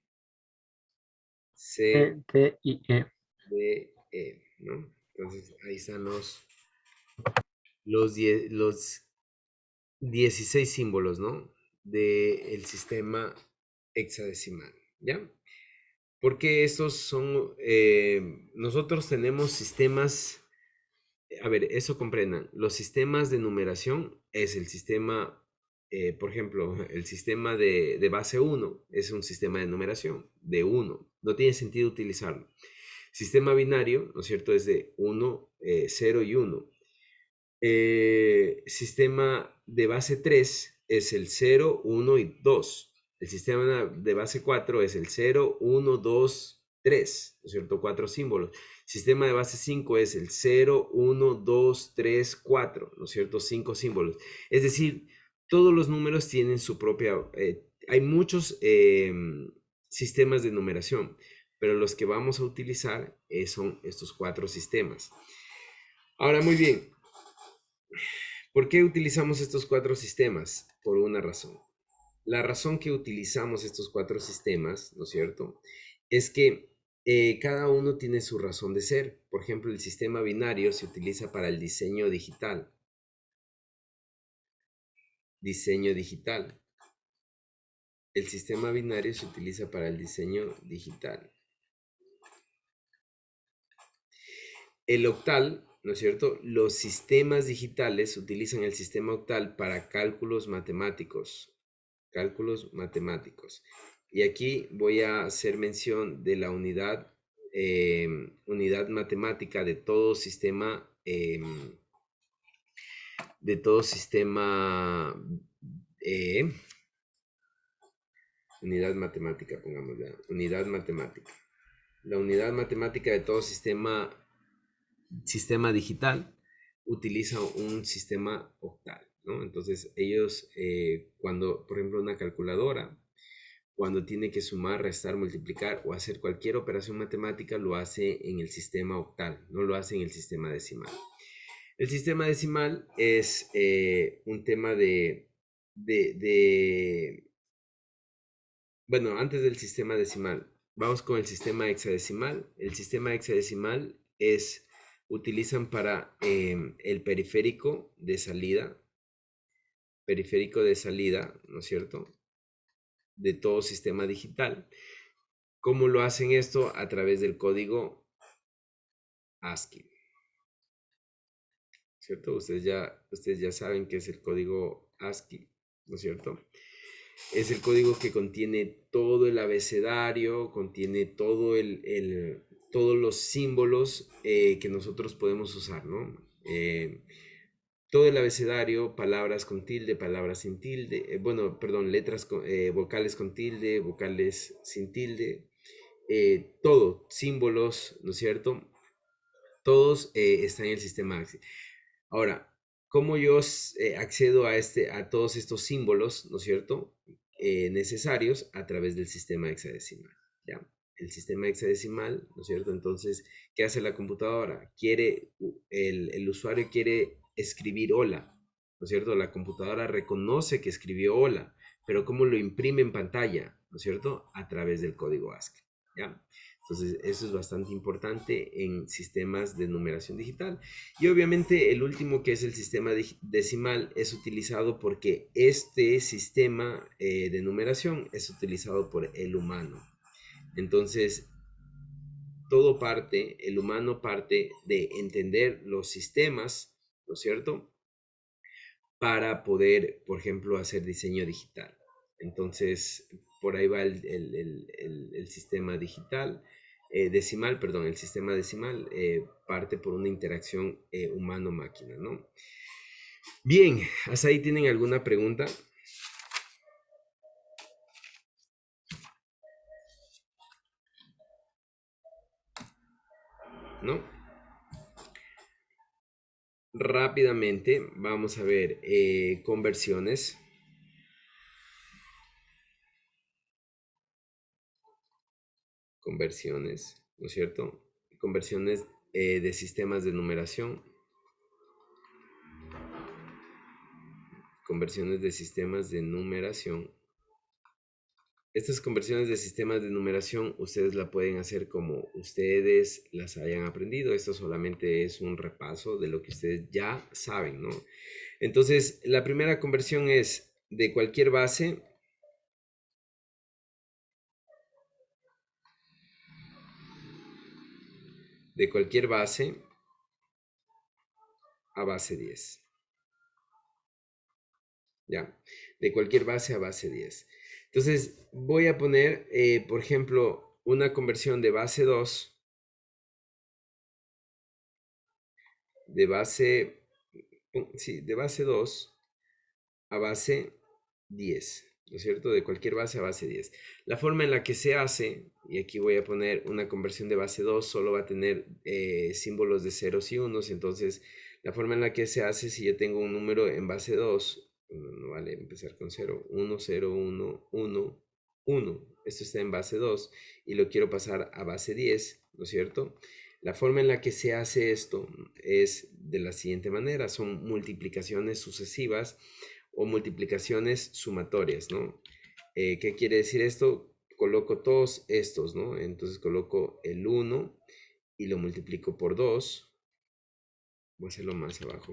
C, D, I, E. D, E, ¿no? Entonces ahí están los 16 símbolos, ¿no? Del sistema hexadecimal, ¿ya? Porque estos son, nosotros tenemos sistemas, a ver, eso comprendan, los sistemas de numeración es el sistema, por ejemplo, el sistema de base 1 es un sistema de numeración de 1, no tiene sentido utilizarlo. Sistema binario, ¿no es cierto? Es de 1, 0 y 1. Sistema de base 3 es el 0, 1 y 2. El sistema de base 4 es el 0, 1, 2 3, ¿no es cierto? 4 símbolos. Sistema de base 5 es el 0, 1, 2, 3, 4, ¿no es cierto? 5 símbolos. Es decir, todos los números tienen su propia... hay muchos sistemas de numeración, pero los que vamos a utilizar son estos 4 sistemas. Ahora, muy bien. ¿Por qué utilizamos estos 4 sistemas? Por una razón. La razón que utilizamos estos 4 sistemas, ¿no es cierto? Es que cada uno tiene su razón de ser. Por ejemplo, el sistema binario se utiliza para el diseño digital. Diseño digital. El sistema binario se utiliza para el diseño digital. El octal, ¿no es cierto? Los sistemas digitales utilizan el sistema octal para cálculos matemáticos. Cálculos matemáticos. Y aquí voy a hacer mención de la unidad matemática de todo sistema, unidad matemática, pongamos ya, unidad matemática. La unidad matemática de todo sistema digital utiliza un sistema octal, ¿no? Entonces ellos, cuando, por ejemplo, una calculadora, cuando tiene que sumar, restar, multiplicar o hacer cualquier operación matemática, lo hace en el sistema octal, no lo hace en el sistema decimal. El sistema decimal es un tema bueno, antes del sistema decimal, vamos con el sistema hexadecimal. El sistema hexadecimal utilizan para el periférico de salida, ¿no es cierto? De todo sistema digital. ¿Cómo lo hacen esto? A través del código ASCII, ¿cierto? Ustedes ya saben qué es el código ASCII, ¿no es cierto? Es el código que contiene todo el abecedario, contiene todos los símbolos que nosotros podemos usar, ¿no? Todo el abecedario, palabras con tilde, palabras sin tilde, bueno, perdón, vocales con tilde, vocales sin tilde, todo, símbolos, ¿no es cierto? Todos están en el sistema ASCII. Ahora, ¿cómo yo accedo a todos estos símbolos, ¿no es cierto? Necesarios a través del sistema hexadecimal, ¿ya? El sistema hexadecimal, ¿no es cierto? Entonces, ¿qué hace la computadora? El usuario quiere escribir hola, ¿no es cierto? La computadora reconoce que escribió hola, pero ¿cómo lo imprime en pantalla? ¿No es cierto? A través del código ASCII, ¿ya? Entonces, eso es bastante importante en sistemas de numeración digital. Y obviamente el último, que es el sistema decimal, es utilizado porque este sistema de numeración es utilizado por el humano. Entonces, el humano parte de entender los sistemas, ¿no es cierto? Para poder, por ejemplo, hacer diseño digital. Entonces, por ahí va el sistema decimal, perdón, el sistema decimal parte por una interacción humano-máquina, ¿no? Bien, ¿hasta ahí tienen alguna pregunta? ¿No? Rápidamente vamos a ver conversiones. Conversiones, ¿no es cierto? Conversiones de sistemas de numeración. Conversiones de sistemas de numeración. Estas conversiones de sistemas de numeración ustedes la pueden hacer como ustedes las hayan aprendido. Esto solamente es un repaso de lo que ustedes ya saben, ¿no? Entonces, la primera conversión es de cualquier base a base 10. ¿Ya? De cualquier base a base 10. Entonces, voy a poner, por ejemplo, una conversión de base 2, de base 2 a base 10. ¿no es cierto? De cualquier base a base 10. La forma en la que se hace, y aquí voy a poner una conversión de base 2, solo va a tener símbolos de ceros y unos, entonces la forma en la que se hace, si yo tengo un número en base 2, no vale empezar con 0, 1, 0, 1, 1, 1, esto está en base 2, y lo quiero pasar a base 10, ¿no es cierto? La forma en la que se hace esto es de la siguiente manera, son multiplicaciones sucesivas o multiplicaciones sumatorias, ¿no? ¿Qué quiere decir esto? Coloco todos estos, ¿no? Entonces coloco el 1 y lo multiplico por 2. Voy a hacerlo más abajo.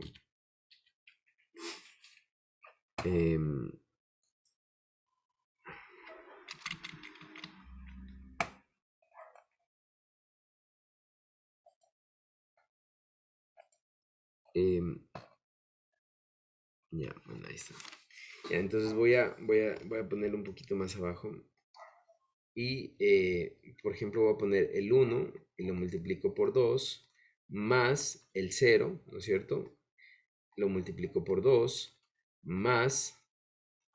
Ya, bueno, ahí está. Ya, entonces voy a poner un poquito más abajo. Y, por ejemplo, voy a poner el 1 y lo multiplico por 2 más el 0, ¿no es cierto? Lo multiplico por 2 más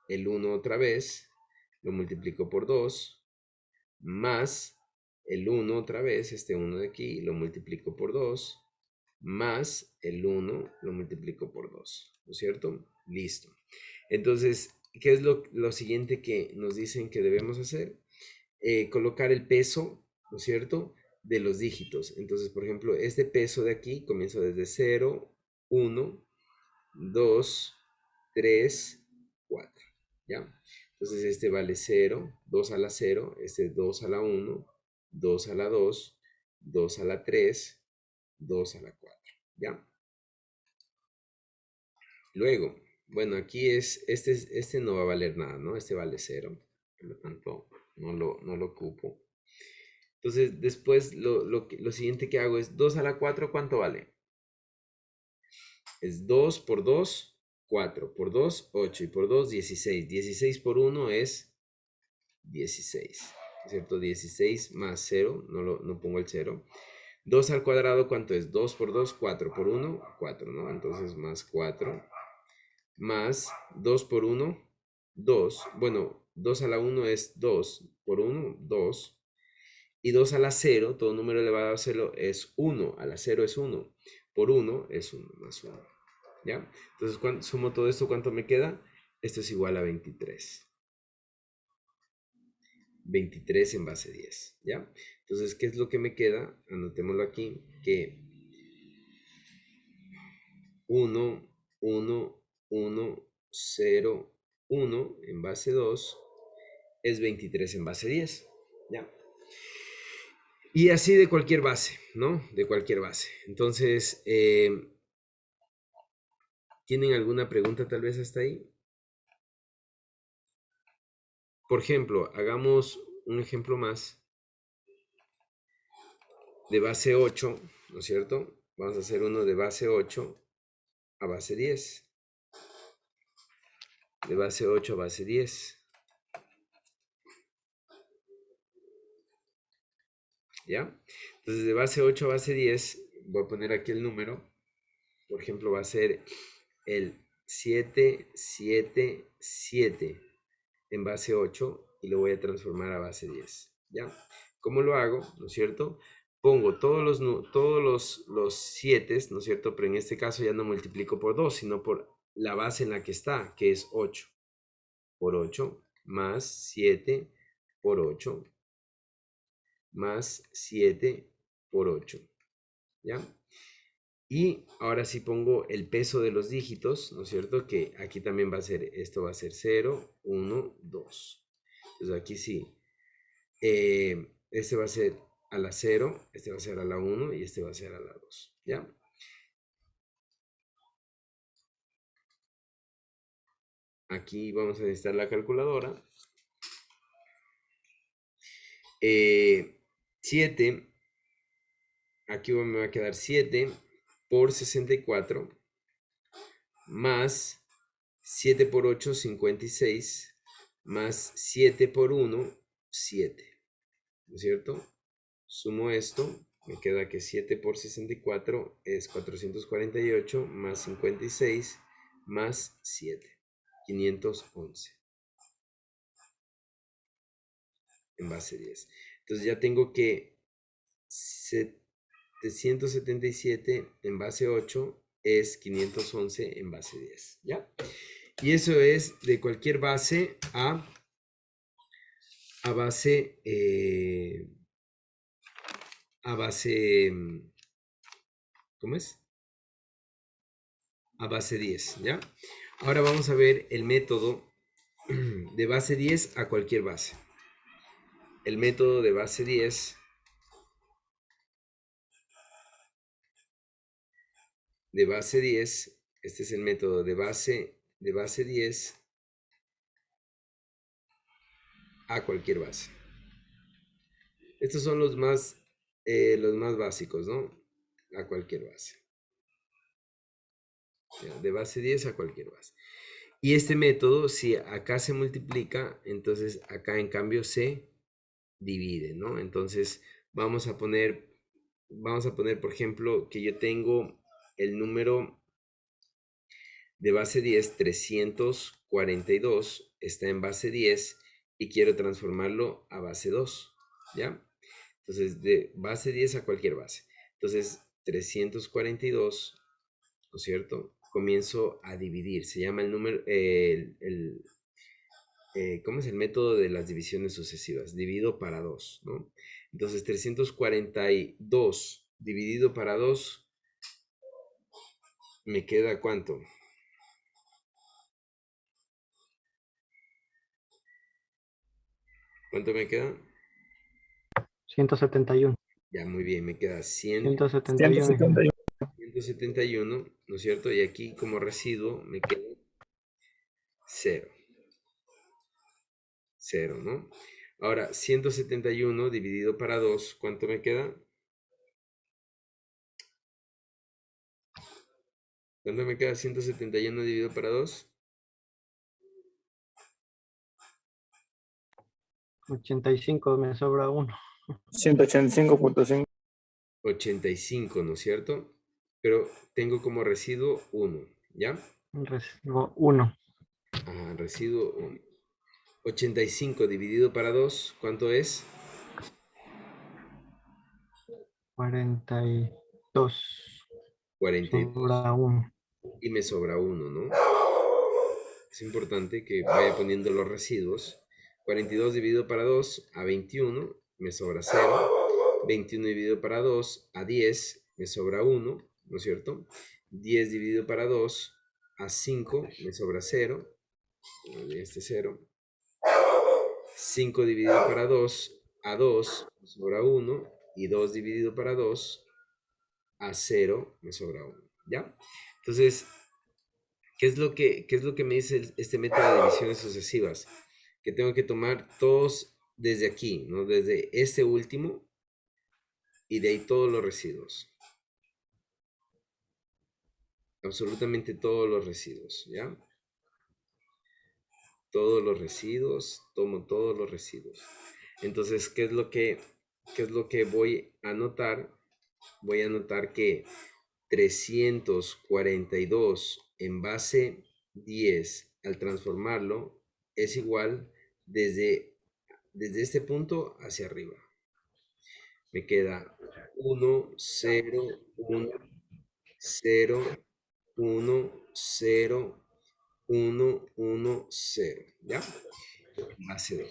el 1 otra vez, lo multiplico por 2 más el 1 otra vez, este 1 de aquí, lo multiplico por 2 más el 1 lo multiplico por 2, ¿no es cierto? Listo. Entonces, ¿qué es lo siguiente que nos dicen que debemos hacer? Colocar el peso, ¿no es cierto?, de los dígitos. Entonces, por ejemplo, este peso de aquí comienza desde 0, 1, 2, 3, 4, ¿ya? Entonces este vale 0, 2 a la 0, este 2 a la 1, 2 a la 2, 2 a la 3, 2 a la 4, ¿ya? Luego, bueno, aquí este no va a valer nada, ¿no? Este vale 0, por lo tanto no lo ocupo. Entonces, después lo siguiente que hago es 2 a la 4, ¿cuánto vale? Es 2 por 2, 4 por 2, 8 y por 2, 16. 16 por 1 es 16, ¿cierto? 16 más 0, no pongo el 0. 2 al cuadrado, ¿cuánto es? 2 por 2, 4 por 1, 4, ¿no? Entonces más 4, más 2 por 1, 2. Bueno, 2 a la 1 es 2 por 1, 2. Y 2 a la 0, todo número elevado a 0 es 1, a la 0 es 1. Por 1 es 1 más 1. ¿Ya? Entonces, cuando sumo todo esto, ¿cuánto me queda? Esto es igual a 23. 23 en base 10, ¿ya? Entonces, ¿qué es lo que me queda? Anotémoslo aquí, que 1, 1, 1, 0, 1 en base 2 es 23 en base 10, ¿ya? Y así de cualquier base, ¿no? De cualquier base. Entonces, ¿tienen alguna pregunta tal vez hasta ahí? Por ejemplo, hagamos un ejemplo más de base 8, ¿no es cierto? Vamos a hacer uno de base 8 a base 10. De base 8 a base 10. ¿Ya? Entonces, de base 8 a base 10, voy a poner aquí el número. Por ejemplo, va a ser el 7, 7, 7 en base 8 y lo voy a transformar a base 10. ¿Ya? ¿Cómo lo hago? ¿No es cierto? Pongo todos los 7, ¿no es cierto? Pero en este caso ya no multiplico por 2, sino por la base en la que está, que es 8. Por 8 más 7 por 8 más 7 por 8. ¿Ya? Y ahora sí pongo el peso de los dígitos, ¿no es cierto? Que aquí también va a ser, esto va a ser 0, 1, 2. Entonces aquí sí. Este va a ser a la 0, este va a ser a la 1 y este va a ser a la 2. ¿Ya? Aquí vamos a necesitar la calculadora. 7, aquí me va a quedar 7 por 64 más 7 por 8, 56 más 7 por 1, 7. ¿No es cierto? Sumo esto, me queda que 7 por 64 es 448 más 56 más 7, 511. en base 10. Entonces ya tengo que 777 en base 8 es 511 en base 10, ¿ya? Y eso es de cualquier base a base, ¿cómo es? A base 10, ¿ya? Ahora vamos a ver el método de base 10 a cualquier base. El método de base 10 este es el método de base 10 a cualquier base. Estos son los más básicos, ¿no? A cualquier base. Ya, de base 10 a cualquier base. Y este método, si acá se multiplica, entonces acá en cambio se divide, ¿no? Entonces vamos a poner, por ejemplo, que yo tengo el número de base 10, 342, está en base 10 y quiero transformarlo a base 2, ¿ya? Entonces, de base 10 a cualquier base. Entonces, 342, ¿no es cierto? Comienzo a dividir. Se llama el número, ¿cómo es el método de las divisiones sucesivas? Divido para 2, ¿no? Entonces, 342 dividido para 2, ¿me queda cuánto? ¿Cuánto me queda? 171. Ya, muy bien, me queda 171. 171, ¿no es cierto? Y aquí como residuo me queda 0. 0, ¿no? Ahora, 171 dividido para 2, ¿cuánto me queda? ¿Cuánto me queda 171 dividido para 2? 85, me sobra 1. 185.5. 85, ¿no es cierto? Pero tengo como residuo 1, ¿ya? Recibo 1. Residuo 1. 85 dividido para 2, ¿cuánto es? 42. 42. Sobra 1. Y me sobra 1, ¿no? Es importante que vaya poniendo los residuos. 42 dividido para 2 a 21, me sobra 0. 21 dividido para 2 a 10, me sobra 1, ¿no es cierto? 10 dividido para 2 a 5, me sobra 0. Este 0. 5 dividido para 2 a 2, me sobra 1. Y 2 dividido para 2 a 0, me sobra 1. ¿Ya? Entonces, ¿qué es lo que me dice este método de divisiones sucesivas? Que tengo que tomar todos desde aquí, ¿no? Desde este último y de ahí todos los residuos. Absolutamente todos los residuos, ¿ya? Todos los residuos, tomo todos los residuos. Entonces, ¿qué es lo que voy a anotar? Voy a anotar que 342 en base 10 al transformarlo es igual desde este punto hacia arriba. Me queda 1, 0, 1, 0, 1, 0, 1, 1, 0, ¿ya? Base 2.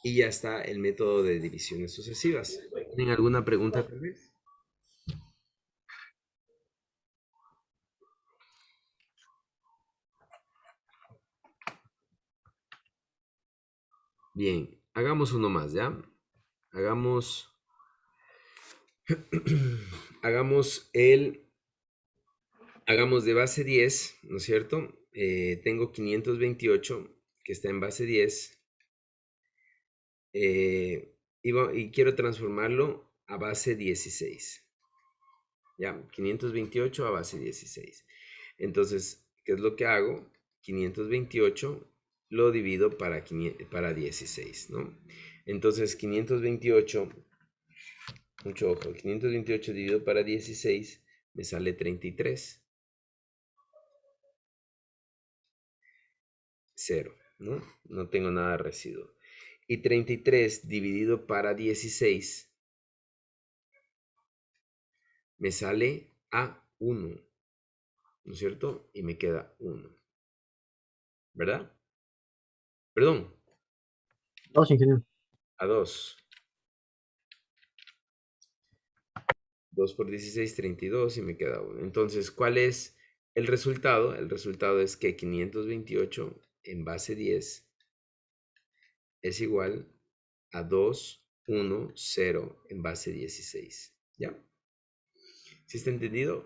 Y ya está el método de divisiones sucesivas. ¿Tienen alguna pregunta tal vez? Bien, hagamos uno más, ¿ya? Hagamos de base 10, ¿no es cierto? Tengo 528 que está en base 10 y quiero transformarlo a base 16. Ya, 528 a base 16. Entonces, ¿qué es lo que hago? 528 lo divido para 16, ¿no? Entonces, 528, mucho ojo, 528 dividido para 16 me sale 33. 0, ¿no? No tengo nada de residuo. Y 33 dividido para 16 me sale a 1, ¿no es cierto? Y me queda 1, ¿verdad? Perdón, 2, ingeniero. a 2. 2 por 16, 32 y me queda 1. Entonces, ¿cuál es el resultado? El resultado es que 528 en base 10 es igual a 2, 1, 0 en base 16. ¿Ya? ¿Sí está entendido?